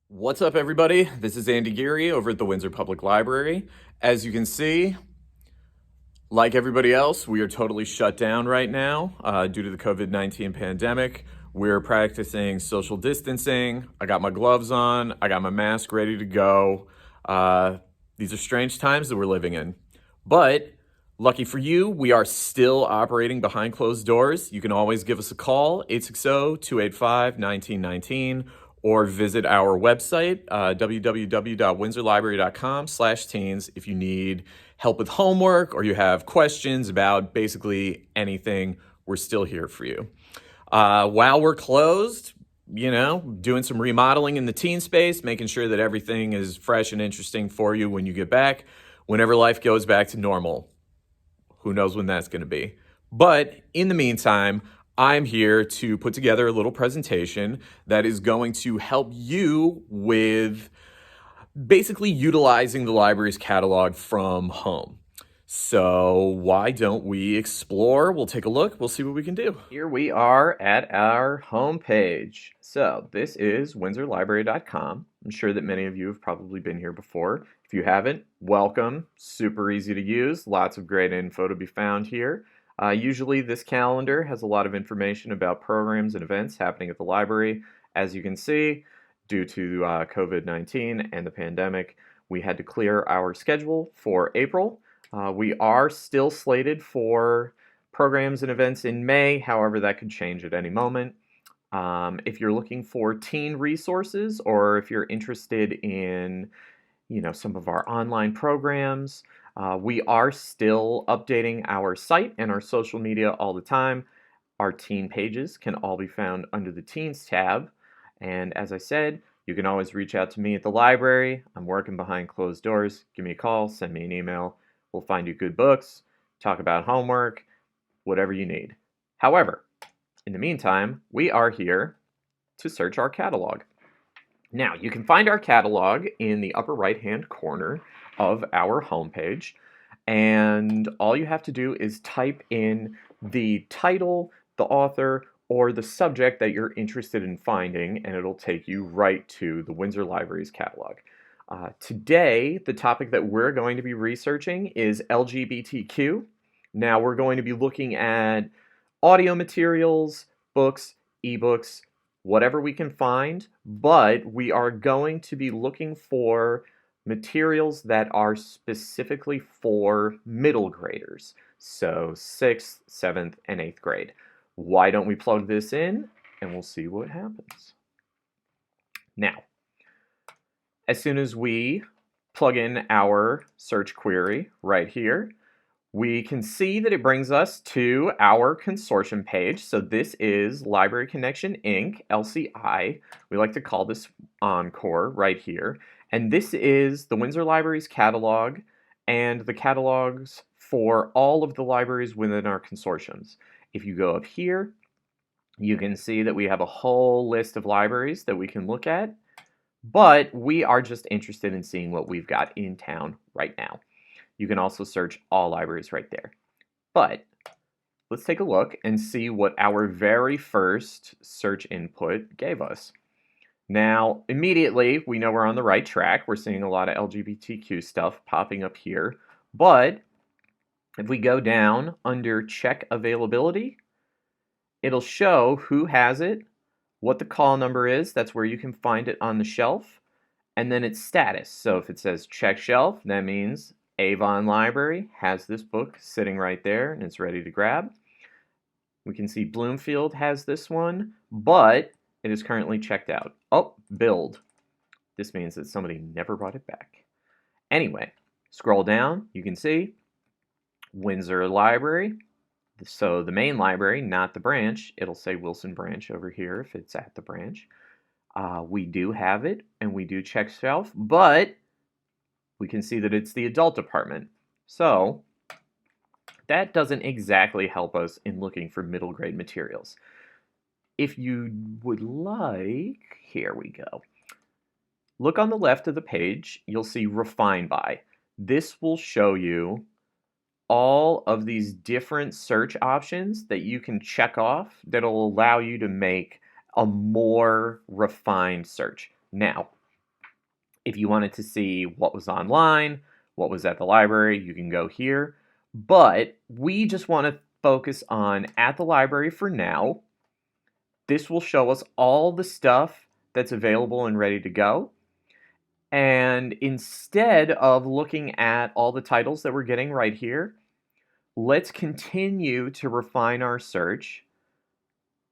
What's up, everybody? This is Andy Geary over at the Windsor Public Library. As you can see, like everybody else, we are totally shut down right now due to the COVID-19 pandemic. We're practicing social distancing. I got my gloves on. I got my mask ready to go. These are strange times that we're living in. But lucky for you, we are still operating behind closed doors. You can always give us a call, 860-285-1919, or visit our website, www.windsorlibrary.com/teens, if you need help with homework or you have questions about basically anything. We're still here for you. While we're closed, doing some remodeling in the teen space, making sure that everything is fresh and interesting for you when you get back, whenever life goes back to normal. Who knows when that's going to be. But in the meantime, I'm here to put together a little presentation that is going to help you with basically utilizing the library's catalog from home. So why don't we explore? We'll take a look. We'll see what we can do. Here we are at our home page. So this is windsorlibrary.com. I'm sure that many of you have probably been here before. If you haven't, welcome. Super easy to use. Lots of great info to be found here. Usually this calendar has a lot of information about programs and events happening at the library. As you can see, due to COVID-19 and the pandemic, we had to clear our schedule for April. We are still slated for programs and events in May, however that could change at any moment. If you're looking for teen resources, or if you're interested in some of our online programs, we are still updating our site and our social media all the time. Our teen pages can all be found under the Teens tab. And as I said, you can always reach out to me at the library. I'm working behind closed doors. Give me a call, send me an email. We'll find you good books, talk about homework, whatever you need. However, in the meantime, we are here to search our catalog. Now, you can find our catalog in the upper right-hand corner of our homepage, and all you have to do is type in the title, the author, or the subject that you're interested in finding, and it'll take you right to the Windsor Library's catalog. Today, the topic that we're going to be researching is LGBTQ. Now, we're going to be looking at audio materials, books, ebooks, whatever we can find, but we are going to be looking for materials that are specifically for middle graders, so 6th, 7th, and 8th grade. Why don't we plug this in and we'll see what happens. Now, as soon as we plug in our search query right here, we can see that it brings us to our consortium page. So this is Library Connection Inc., LCI. We like to call this Encore right here. And this is the Windsor Library's catalog and the catalogs for all of the libraries within our consortiums. If you go up here, you can see that we have a whole list of libraries that we can look at, but we are just interested in seeing what we've got in town right now. You can also search all libraries right there. But let's take a look and see what our very first search input gave us. Now, immediately, we know we're on the right track. We're seeing a lot of LGBTQ stuff popping up here. But if we go down under check availability, it'll show who has it, what the call number is. That's where you can find it on the shelf. And then its status. So if it says check shelf, that means Avon Library has this book sitting right there and it's ready to grab. We can see Bloomfield has this one, but it is currently checked out. Oh, billed. This means that somebody never brought it back. Anyway, scroll down, you can see Windsor Library. So the main library, not the branch. It'll say Wilson Branch over here if it's at the branch. We do have it, and we do check shelf, but we can see that it's the adult department. So that doesn't exactly help us in looking for middle grade materials. If you would like, here we go. Look on the left of the page, you'll see Refine By. This will show you all of these different search options that you can check off that'll allow you to make a more refined search. Now, If you wanted to see what was online, what was at the library, you can go here. But we just want to focus on at the library for now. This will show us all the stuff that's available and ready to go. And instead of looking at all the titles that we're getting right here, let's continue to refine our search.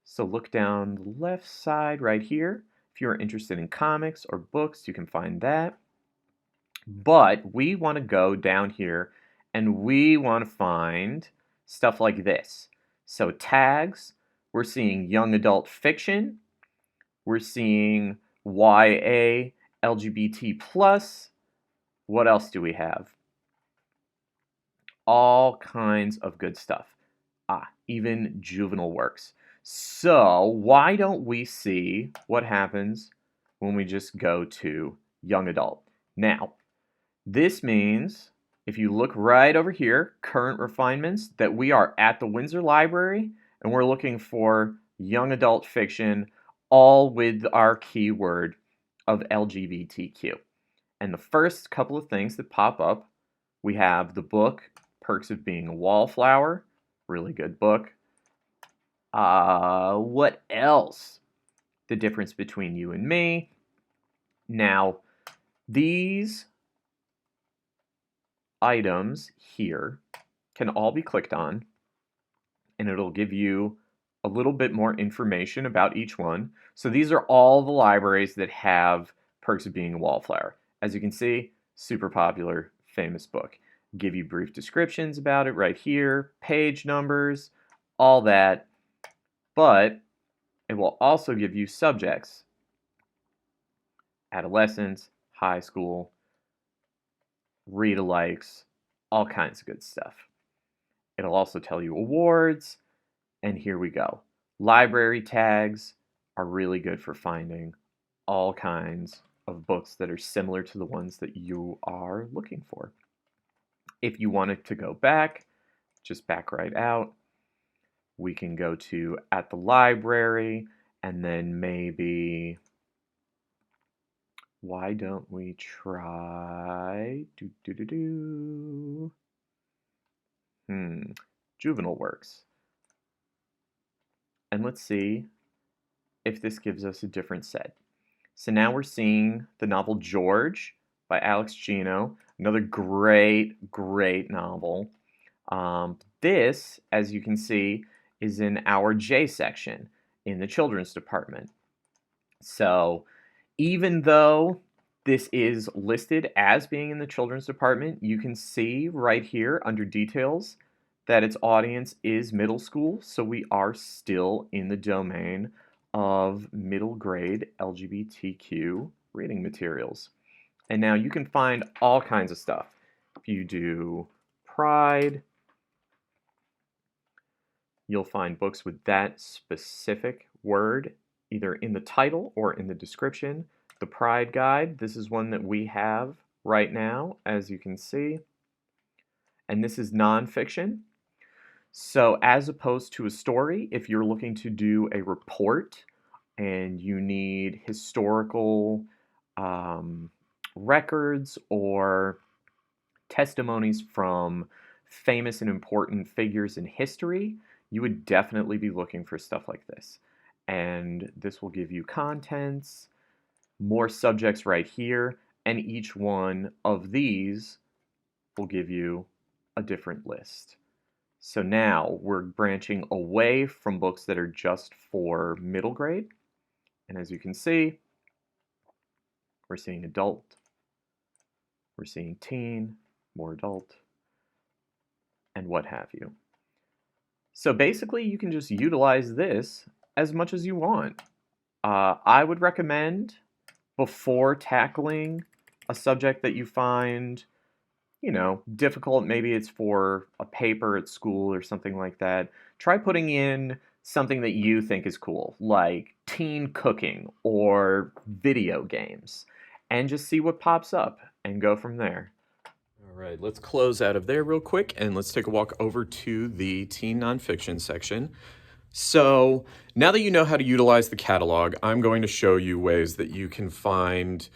So look down the left side right here. If you're interested in comics or books, you can find that. But we want to go down here and we want to find stuff like this. So tags, we're seeing young adult fiction, we're seeing YA, LGBT+. What else do we have? All kinds of good stuff. Even juvenile works. So why don't we see what happens when we just go to young adult? Now, this means if you look right over here, current refinements, that we are at the Windsor Library and we're looking for young adult fiction, all with our keyword of LGBTQ. And the first couple of things that pop up, we have the book, Perks of Being a Wallflower, really good book. What else? The Difference Between You and Me. Now, these items here can all be clicked on, and it'll give you a little bit more information about each one. So these are all the libraries that have Perks of Being a Wallflower. As you can see, super popular, famous book. Give you brief descriptions about it right here, page numbers, all that. But it will also give you subjects, adolescents, high school, read-alikes, all kinds of good stuff. It'll also tell you awards, and here we go. Library tags are really good for finding all kinds of books that are similar to the ones that you are looking for. If you wanted to go back, just back right out. We can go to at the library, and then maybe, why don't we try juvenile works. And let's see if this gives us a different set. So now we're seeing the novel George by Alex Gino, another great novel. This, as you can see, is in our J section in the children's department. So even though this is listed as being in the children's department, you can see right here under details that its audience is middle school, so we are still in the domain of middle grade LGBTQ reading materials. And now you can find all kinds of stuff. If you do Pride, you'll find books with that specific word either in the title or in the description. The Pride Guide, this is one that we have right now, as you can see. And this is nonfiction. So as opposed to a story, if you're looking to do a report and you need historical records or testimonies from famous and important figures in history, you would definitely be looking for stuff like this. And this will give you contents, more subjects right here, and each one of these will give you a different list. So now we're branching away from books that are just for middle grade. And as you can see, we're seeing adult, we're seeing teen, more adult, and what have you. So basically, you can just utilize this as much as you want. I would recommend, before tackling a subject that you find, difficult, maybe it's for a paper at school or something like that, try putting in something that you think is cool, like teen cooking or video games, and just see what pops up and go from there. All right, let's close out of there real quick and let's take a walk over to the teen nonfiction section. So now that you know how to utilize the catalog, I'm going to show you ways that you can find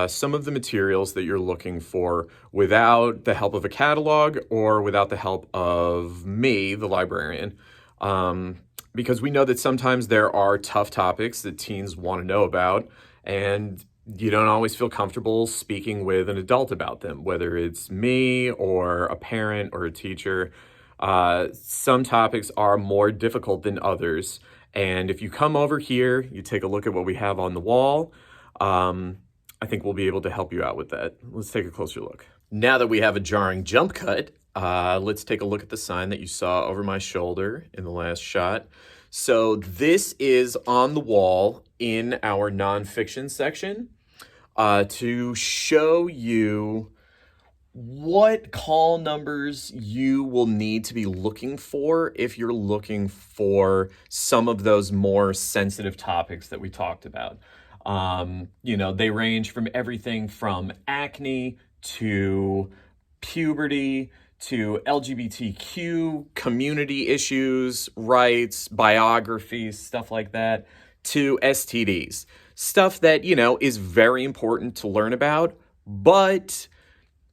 some of the materials that you're looking for without the help of a catalog or without the help of me, the librarian. Because we know that sometimes there are tough topics that teens want to know about, and you don't always feel comfortable speaking with an adult about them, whether it's me or a parent or a teacher. Some topics are more difficult than others. And if you come over here, you take a look at what we have on the wall, I think we'll be able to help you out with that. Let's take a closer look. Now that we have a jarring jump cut, let's take a look at the sign that you saw over my shoulder in the last shot. So this is on the wall in our nonfiction section to show you what call numbers you will need to be looking for if you're looking for some of those more sensitive topics that we talked about. They range from everything from acne to puberty to LGBTQ community issues, rights, biographies, stuff like that, to STDs. Stuff that, is very important to learn about, but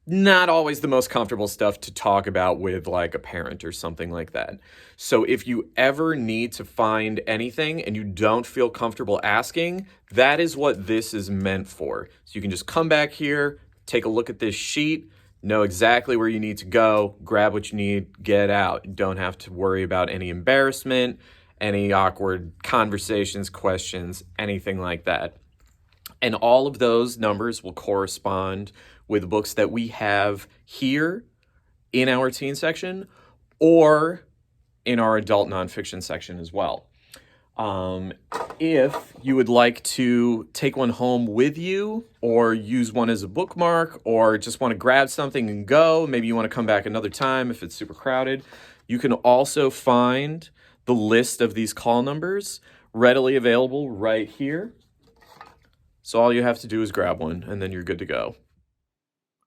not always the most comfortable stuff to talk about with like a parent or something like that. So if you ever need to find anything and you don't feel comfortable asking, that is what this is meant for. So you can just come back here, take a look at this sheet, know exactly where you need to go, grab what you need, get out. You don't have to worry about any embarrassment, any awkward conversations, questions, anything like that. And all of those numbers will correspond with books that we have here in our teen section or in our adult nonfiction section as well. If you would like to take one home with you or use one as a bookmark or just want to grab something and go, maybe you want to come back another time if it's super crowded, you can also find the list of these call numbers readily available right here. So all you have to do is grab one and then you're good to go.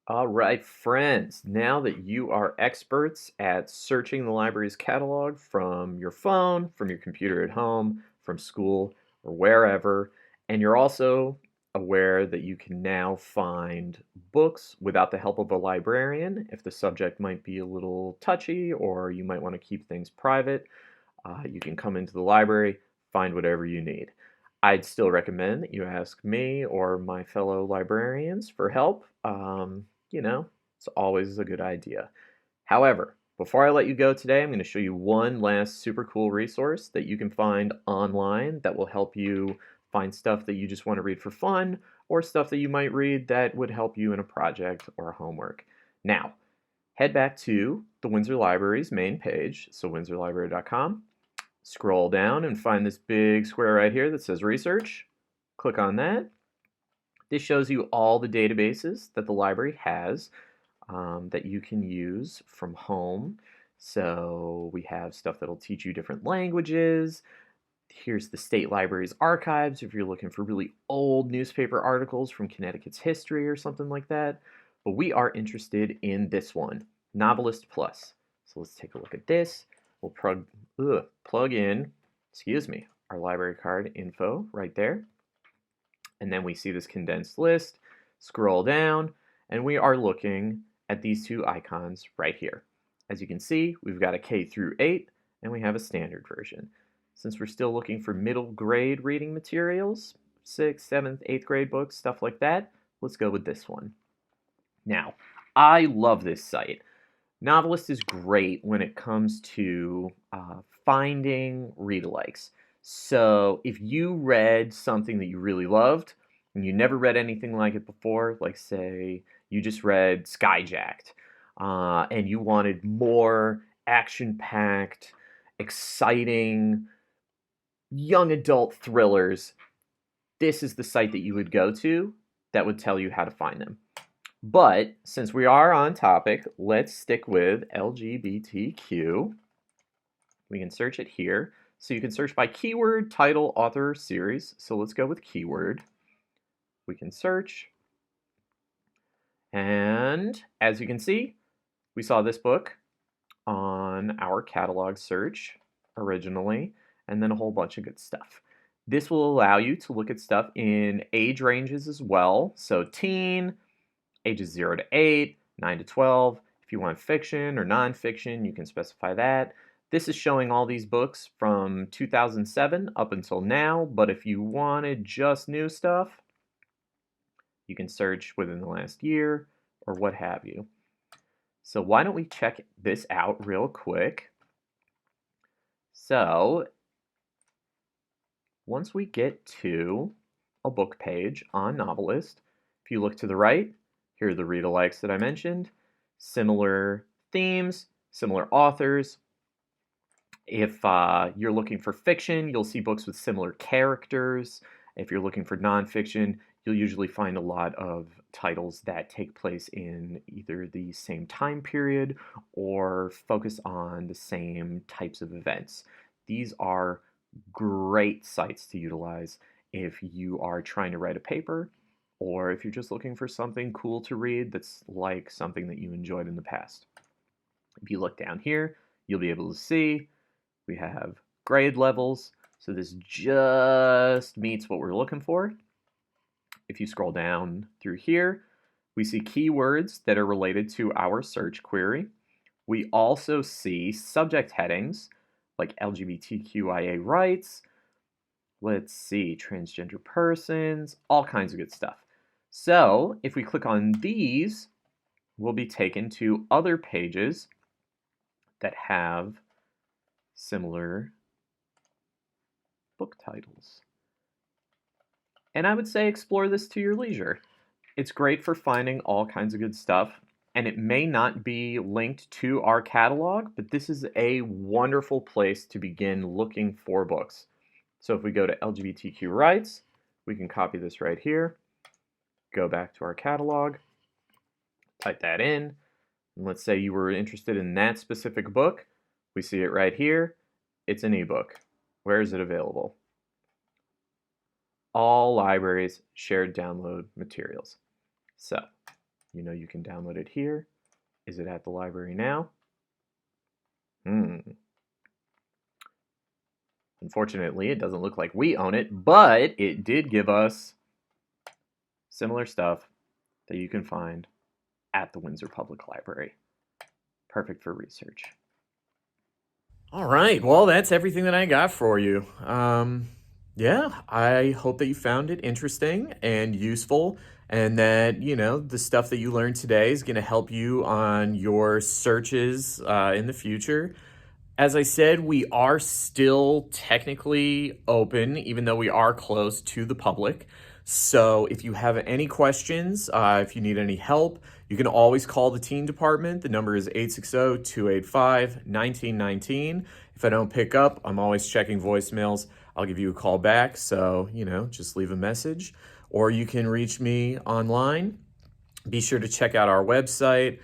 All right, friends, now that you are experts at searching the library's catalog from your phone, from your computer at home, from school, or wherever, and you're also aware that you can now find books without the help of a librarian if the subject might be a little touchy or you might want to keep things private, you can come into the library, find whatever you need. I'd still recommend that you ask me or my fellow librarians for help. It's always a good idea. However, before I let you go today, I'm going to show you one last super cool resource that you can find online that will help you find stuff that you just want to read for fun or stuff that you might read that would help you in a project or a homework. Now, head back to the Windsor Library's main page, so windsorlibrary.com. Scroll down and find this big square right here that says Research. Click on that. This shows you all the databases that the library has that you can use from home. So we have stuff that'll teach you different languages. Here's the State Library's archives if you're looking for really old newspaper articles from Connecticut's history or something like that. But we are interested in this one, Novelist Plus. So let's take a look at this. We'll plug in, our library card info right there. And then we see this condensed list, scroll down, and we are looking at these two icons right here. As you can see, we've got a K through 8, and we have a standard version. Since we're still looking for middle grade reading materials, 6th, 7th, 8th grade books, stuff like that, let's go with this one. Now, I love this site. Novelist is great when it comes to finding read-alikes. So if you read something that you really loved and you never read anything like it before, like say you just read Skyjacked and you wanted more action-packed, exciting, young adult thrillers, this is the site that you would go to that would tell you how to find them. But since we are on topic, let's stick with LGBTQ. We can search it here. So you can search by keyword, title, author, series. So let's go with keyword. We can search. And as you can see, we saw this book on our catalog search originally. and then a whole bunch of good stuff. This will allow you to look at stuff in age ranges as well. So teen, ages 0 to 8, 9 to 12. If you want fiction or nonfiction, you can specify that. This is showing all these books from 2007 up until now, but if you wanted just new stuff, you can search within the last year or what have you. So why don't we check this out real quick? So once we get to a book page on Novelist, if you look to the right, here are the read-alikes that I mentioned, similar themes, similar authors. If you're looking for fiction, you'll see books with similar characters. If you're looking for nonfiction, you'll usually find a lot of titles that take place in either the same time period or focus on the same types of events. These are great sites to utilize if you are trying to write a paper or if you're just looking for something cool to read that's like something that you enjoyed in the past. If you look down here, you'll be able to see we have grade levels, so this just meets what we're looking for. If you scroll down through here, we see keywords that are related to our search query. We also see subject headings like LGBTQIA rights, let's see, transgender persons, all kinds of good stuff. So if we click on these, we'll be taken to other pages that have similar book titles. And I would say explore this to your leisure. It's great for finding all kinds of good stuff, and it may not be linked to our catalog, but this is a wonderful place to begin looking for books. So if we go to LGBTQ rights, we can copy this right here, go back to our catalog, type that in, and let's say you were interested in that specific book. We see it right here. It's an ebook. Where is it available? All libraries shared download materials. So, you know you can download it here. Is it at the library now? Unfortunately, it doesn't look like we own it, but it did give us similar stuff that you can find at the Windsor Public Library. Perfect for research. All right, well, that's everything that I got for you. Yeah, I hope that you found it interesting and useful, and that, you know, the stuff that you learned today is going to help you on your searches in the future. As I said, we are still technically open, even though we are closed to the public. So if you have any questions, if you need any help, you can always call the teen department. The number is 860-285-1919. If I don't pick up, I'm always checking voicemails. I'll give you a call back. So, you know, just leave a message. Or you can reach me online. Be sure to check out our website,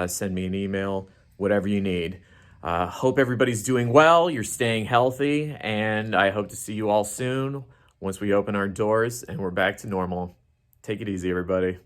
send me an email, whatever you need. Hope everybody's doing well, you're staying healthy, and I hope to see you all soon once we open our doors and we're back to normal. Take it easy, everybody.